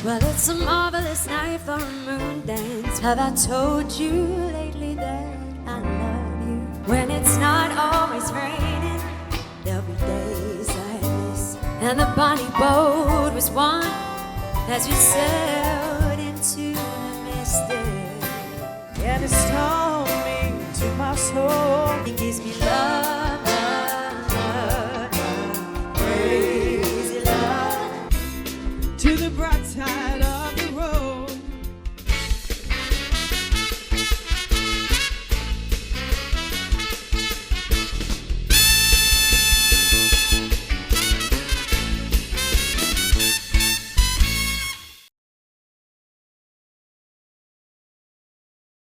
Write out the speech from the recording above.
Well, it's a marvelous night for a moon dance. Have I told you lately that I love you? When it's not always raining, there'll be days like this. And the bonnie boat was one as we sailed into the mystic. And it's torn me to my soul. It gives me love